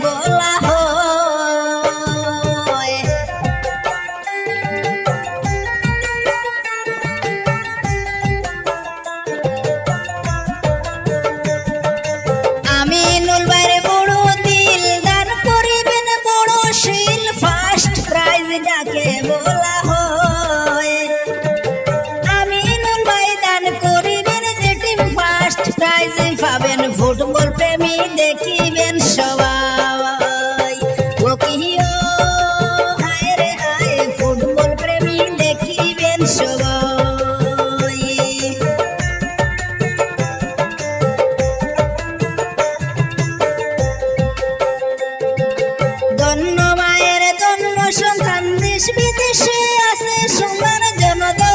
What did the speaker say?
বলা হয়। আমিনুল ভাইয়ের বড় দিল দান করিবেন বড় শিল ফার্স্ট প্রাইজ যাকে বলা হয়। আমিনুল ভাই দান করিবেন যে টিম ফার্স্ট প্রাইজ পাবেন ফুটবল প্রেমী দেখিবেন